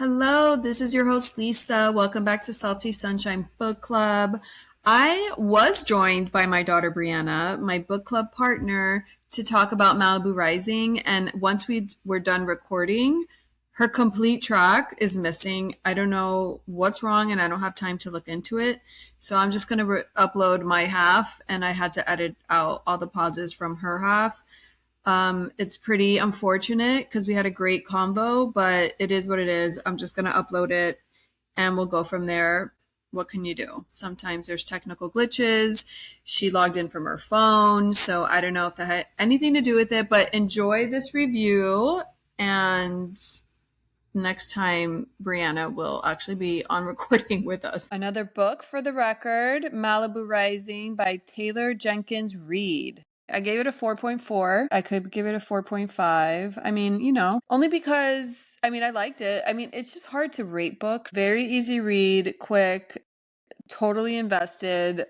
Hello, this is your host Lisa. Welcome back to Salty Sunshine Book Club. I was joined by my daughter Brianna, my book club partner, to talk about Malibu Rising. And once we're done recording, her complete track is missing. I don't know what's wrong and I don't have time to look into it. So I'm just going to upload my half, and I had to edit out all the pauses from her half. It's pretty unfortunate because we had a great convo, but it is what it is. I'm just going to upload it and we'll go from there. What can you do? Sometimes there's technical glitches. She logged in from her phone, so I don't know if that had anything to do with it, but enjoy this review. And next time, Brianna will actually be on recording with us. Another book for the record, Malibu Rising by Taylor Jenkins Reid. I gave it a 4.4. I could give it a 4.5. I mean, only because I liked it. It's just hard to rate books. Very easy read, quick, totally invested.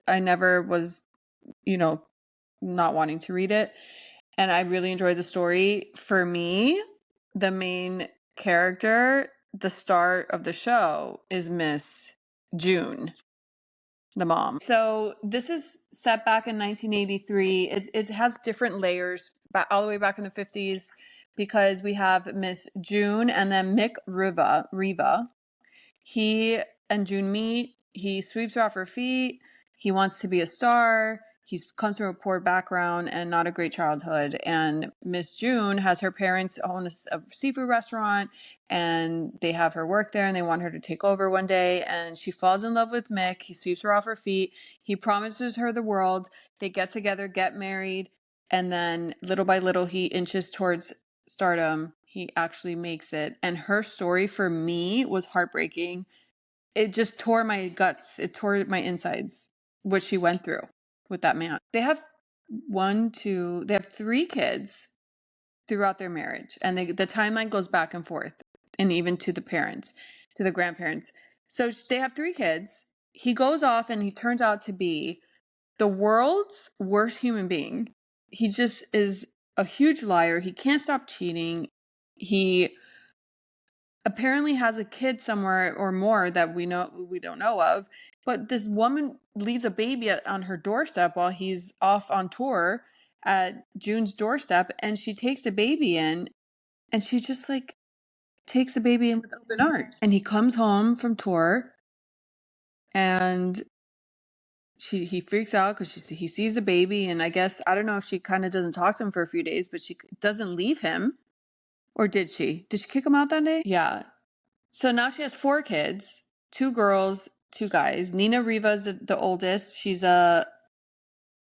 I never was, not wanting to read it. And I really enjoyed the story. For me, the main character, the star of the show, is Miss June, the mom. So this is set back in 1983. It has different layers all the way back in the 50s, because we have Miss June and then Mick Riva. He and June meet. He sweeps her off her feet. He wants to be a star. He comes from a poor background and not a great childhood. And Miss June has her parents own a seafood restaurant, and they have her work there, and they want her to take over one day. And she falls in love with Mick. He sweeps her off her feet. He promises her the world. They get together, get married, and then little by little he inches towards stardom. He actually makes it. And her story for me was heartbreaking. It just tore my guts. It tore my insides, what she went through with that man. They have they have three kids throughout their marriage. And the timeline goes back and forth, and even to the parents, to the grandparents. So they have three kids. He goes off and he turns out to be the world's worst human being. He just is a huge liar. He can't stop cheating. He apparently has a kid somewhere or more that we don't know of. But this woman leaves a baby on her doorstep while he's off on tour at June's doorstep, and she takes the baby in, and she just like takes the baby in with open arms. And he comes home from tour, and he freaks out because he sees the baby, and I guess I don't know if she kind of doesn't talk to him for a few days, but she doesn't leave him. Or did she? Did she kick him out that day? Yeah. So now she has four kids, two girls, two guys. Nina Riva's the oldest. She's a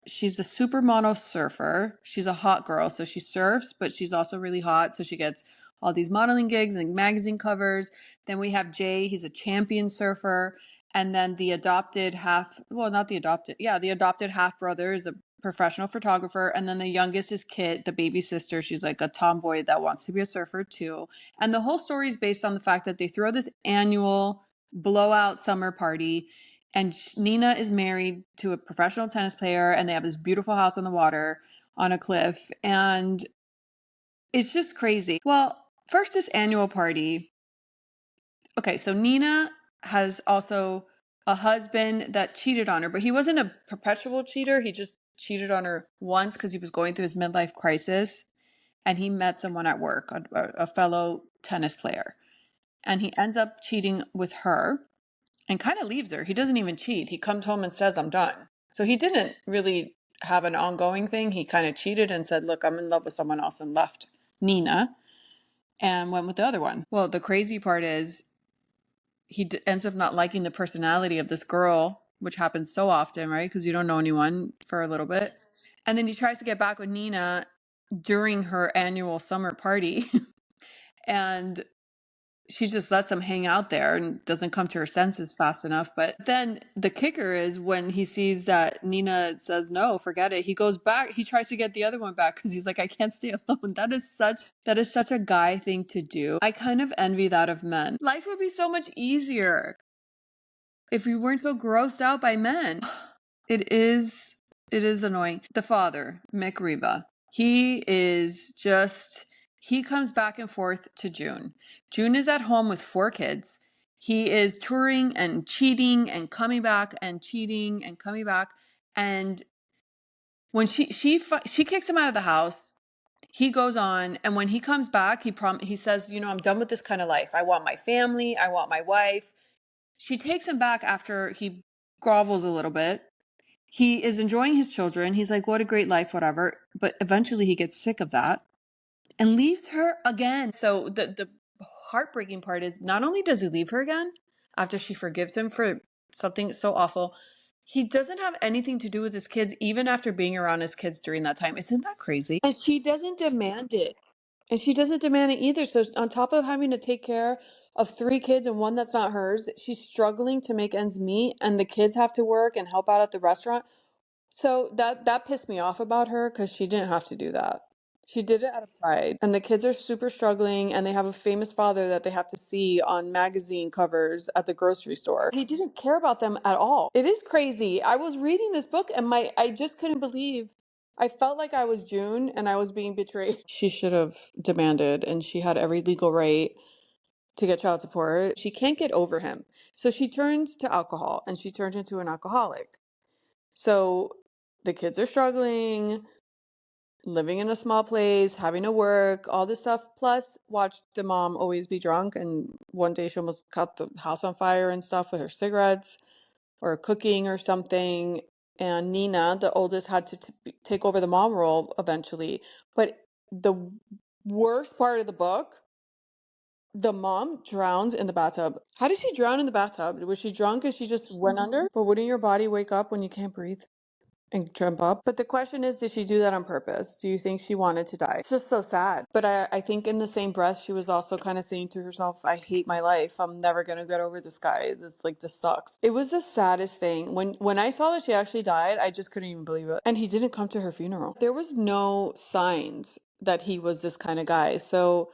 supermodel surfer. She's a hot girl, so she surfs, but she's also really hot, so she gets all these modeling gigs and magazine covers. Then we have Jay. He's a champion surfer. And then the adopted the adopted half brother is a professional photographer. And then the youngest is Kit, the baby sister. She's like a tomboy that wants to be a surfer too. And the whole story is based on the fact that they throw this annual blowout summer party, and Nina is married to a professional tennis player, and they have this beautiful house on the water on a cliff. And it's just crazy. Well, first, this annual party. Okay, so Nina has also a husband that cheated on her, but he wasn't a perpetual cheater. He just cheated on her once because he was going through his midlife crisis, and he met someone at work, a fellow tennis player. And he ends up cheating with her and kind of leaves her. He doesn't even cheat. He comes home and says, I'm done. So he didn't really have an ongoing thing. He kind of cheated and said, look, I'm in love with someone else, and left Nina and went with the other one. Well, the crazy part is he ends up not liking the personality of this girl, which happens so often, right? Because you don't know anyone for a little bit. And then he tries to get back with Nina during her annual summer party. And she just lets him hang out there and doesn't come to her senses fast enough. But then the kicker is when he sees that Nina says, no, forget it. He goes back. He tries to get the other one back because he's like, I can't stay alone. That is such a guy thing to do. I kind of envy that of men. Life would be so much easier if we weren't so grossed out by men. It is annoying. The father, Mick Reba, He comes back and forth to June. June is at home with 4 kids. He is touring and cheating and coming back and cheating and coming back. And when she kicks him out of the house, he goes on, and when he comes back, he says, I'm done with this kind of life. I want my family. I want my wife. She takes him back after he grovels a little bit. He is enjoying his children. He's like, what a great life, whatever. But eventually he gets sick of that and leaves her again. So the heartbreaking part is not only does he leave her again after she forgives him for something so awful, he doesn't have anything to do with his kids, even after being around his kids during that time. Isn't that crazy? And she doesn't demand it. And she doesn't demand it either. So on top of having to take care of 3 kids and one that's not hers, she's struggling to make ends meet, and the kids have to work and help out at the restaurant. So that pissed me off about her because she didn't have to do that. She did it out of pride. And the kids are super struggling, and they have a famous father that they have to see on magazine covers at the grocery store. He didn't care about them at all. It is crazy. I was reading this book and I just couldn't believe. I felt like I was June and I was being betrayed. She should have demanded, and she had every legal right to get child support. She can't get over him. So she turns to alcohol, and she turns into an alcoholic. So the kids are struggling, living in a small place, having to work, all this stuff. Plus, watch the mom always be drunk. And one day she almost caught the house on fire and stuff with her cigarettes or cooking or something. And Nina, the oldest, had to take over the mom role eventually. But the worst part of the book, the mom drowns in the bathtub. How did she drown in the bathtub? Was she drunk and she just went under? But wouldn't your body wake up when you can't breathe and jump up? But the question is, did she do that on purpose? Do you think she wanted to die? It's just so sad. But I think in the same breath, she was also kind of saying to herself, I hate my life. I'm never going to get over this guy. This sucks. It was the saddest thing. When I saw that she actually died, I just couldn't even believe it. And he didn't come to her funeral. There was no signs that he was this kind of guy. So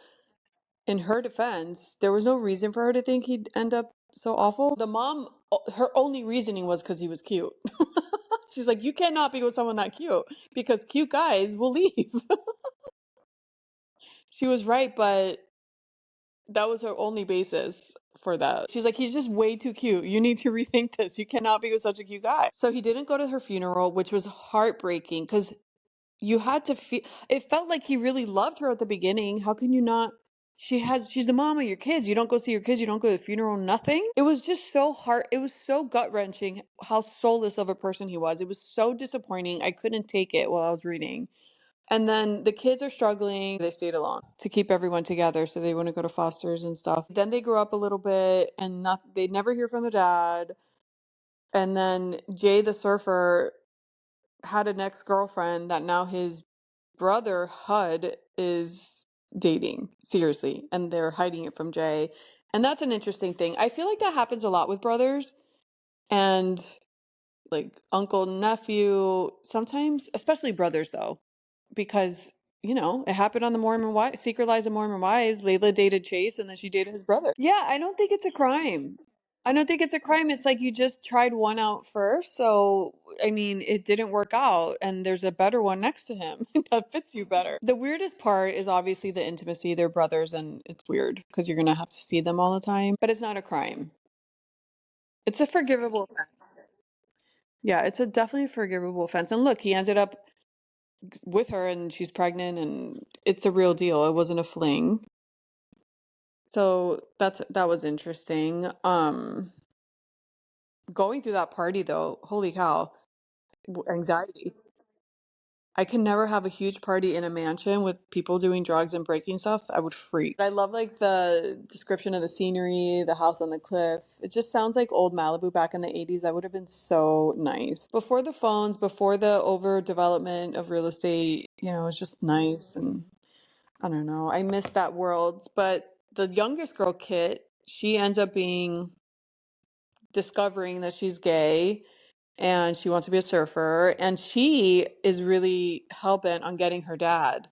in her defense, there was no reason for her to think he'd end up so awful. The mom, her only reasoning was because he was cute. She's like, you cannot be with someone that cute because cute guys will leave. She was right, but that was her only basis for that. She's like, he's just way too cute. You need to rethink this. You cannot be with such a cute guy. So he didn't go to her funeral, which was heartbreaking because you had to feel, it felt like he really loved her at the beginning. How can you not? She's the mom of your kids. You don't go see your kids. You don't go to the funeral, nothing. It was just it was so gut wrenching how soulless of a person he was. It was so disappointing. I couldn't take it while I was reading. And then the kids are struggling. They stayed alone to keep everyone together so they wouldn't go to fosters and stuff. Then they grew up a little bit and they never hear from their dad. And then Jay the surfer had an ex-girlfriend that now his brother Hud is dating seriously, and they're hiding it from Jay. And that's an interesting thing. I feel like that happens a lot with brothers and like uncle, nephew, sometimes, especially brothers though, because it happened on the Mormon Wives, Secret Lives of Mormon Wives. Layla dated Chase, and then she dated his brother. Yeah, I don't think it's a crime. I don't think it's a crime. It's like you just tried one out first. So, I mean, it didn't work out, and there's a better one next to him that fits you better. The weirdest part is obviously the intimacy. They're brothers, and it's weird because you're going to have to see them all the time, but it's not a crime. It's a forgivable offense. Yeah, it's a definitely forgivable offense. And look, he ended up with her and she's pregnant and it's a real deal. It wasn't a fling. So that was interesting. Going through that party though, holy cow, anxiety. I can never have a huge party in a mansion with people doing drugs and breaking stuff. I would freak. I love like the description of the scenery, the house on the cliff. It just sounds like old Malibu back in the 80s. That would have been so nice. Before the phones, before the overdevelopment of real estate, it was just nice. And I don't know. I miss that world. But the youngest girl, Kit, she ends up discovering that she's gay and she wants to be a surfer. And she is really hell-bent on getting her dad.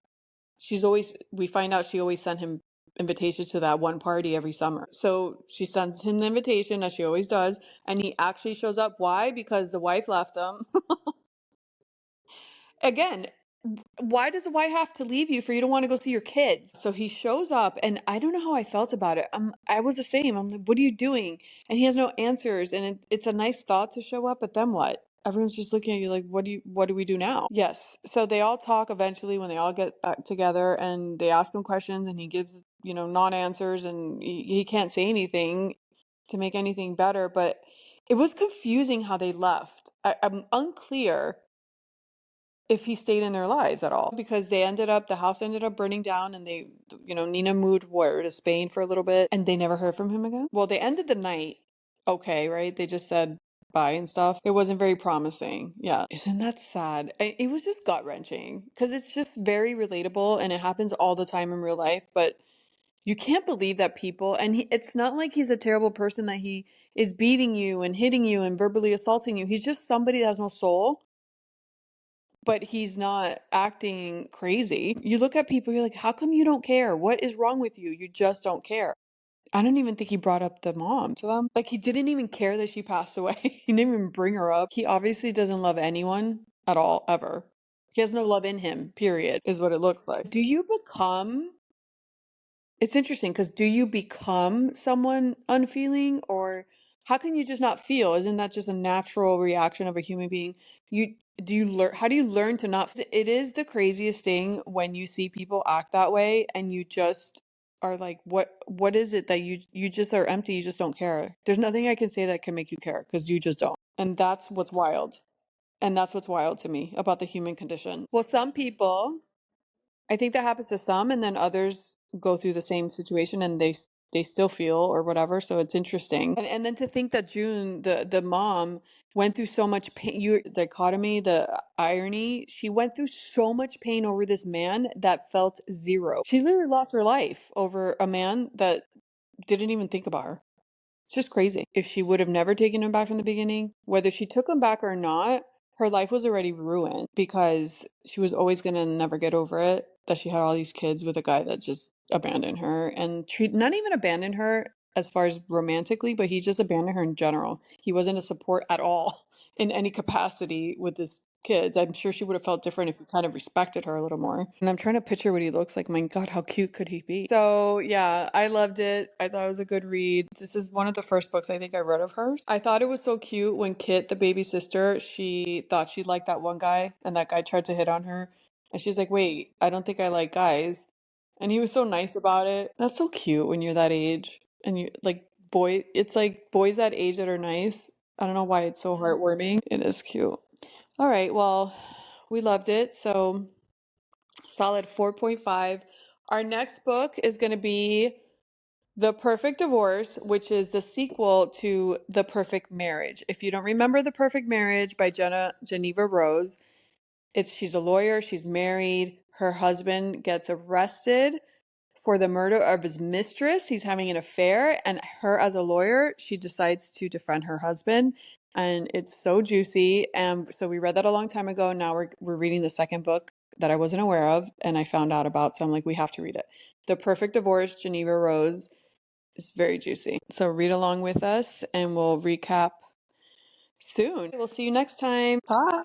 We find out she always sent him invitations to that one party every summer. So she sends him the invitation, as she always does. And he actually shows up. Why? Because the wife left him. Again, Why does the wife have to leave you for you to want to go see your kids? So he shows up, and I don't know how I felt about it. I was the same. I'm like, what are you doing? And he has no answers. And it's a nice thought to show up, but then what? Everyone's just looking at you like, what do we do now? Yes. So they all talk eventually when they all get back together, and they ask him questions, and he gives, non-answers, and he can't say anything to make anything better. But it was confusing how they left. I'm unclear if he stayed in their lives at all, because the house ended up burning down, and Nina moved where to Spain for a little bit, and they never heard from him again. Well, they ended the night okay, right? They just said bye and stuff. It wasn't very promising. Yeah. Isn't that sad? It was just gut wrenching because it's just very relatable, and it happens all the time in real life, but you can't believe that people, and it's not like he's a terrible person that he is beating you and hitting you and verbally assaulting you. He's just somebody that has no soul, but he's not acting crazy. You look at people, you're like, how come you don't care? What is wrong with you? You just don't care. I don't even think he brought up the mom to them. Like, he didn't even care that she passed away. He didn't even bring her up. He obviously doesn't love anyone at all, ever. He has no love in him, period, is what it looks like. It's interesting because do you become someone unfeeling, or how can you just not feel? Isn't that just a natural reaction of a human being? You do you learn How do you learn to not? It is the craziest thing when you see people act that way, and you just are like, what is it that you just are empty, you just don't care. There's nothing I can say that can make you care because you just don't. And that's what's wild. And that's what's wild to me about the human condition. Well, some people, I think that happens to some, and then others go through the same situation, and they still feel or whatever. So it's interesting. And then to think that June, the mom, went through so much pain. The dichotomy, the irony. She went through so much pain over this man that felt zero. She literally lost her life over a man that didn't even think about her. It's just crazy. If she would have never taken him back from the beginning, whether she took him back or not, her life was already ruined because she was always going to never get over it that she had all these kids with a guy that just abandoned her and not even abandoned her as far as romantically, but he just abandoned her in general. He wasn't a support at all in any capacity with his kids. I'm sure she would have felt different if he kind of respected her a little more. And I'm trying to picture what he looks like. My God, how cute could he be? So yeah, I loved it. I thought it was a good read. This is one of the first books I think I read of hers. I thought it was so cute when Kit, the baby sister, she thought she liked that one guy, and that guy tried to hit on her. And she's like, wait, I don't think I like guys. And he was so nice about it. That's so cute when you're that age. And you it's like boys that age that are nice. I don't know why it's so heartwarming. It is cute. All right, well, we loved it. So solid 4.5. Our next book is going to be The Perfect Divorce, which is the sequel to The Perfect Marriage. If you don't remember The Perfect Marriage by Jeneva Rose, she's a lawyer, she's married, her husband gets arrested for the murder of his mistress. He's having an affair, and her, as a lawyer, she decides to defend her husband. And it's so juicy. And so we read that a long time ago. Now we're reading the second book that I wasn't aware of and I found out about. So I'm like, we have to read it. The Perfect Divorce, Geneva Rose, is very juicy. So read along with us, and we'll recap soon. We'll see you next time. Bye.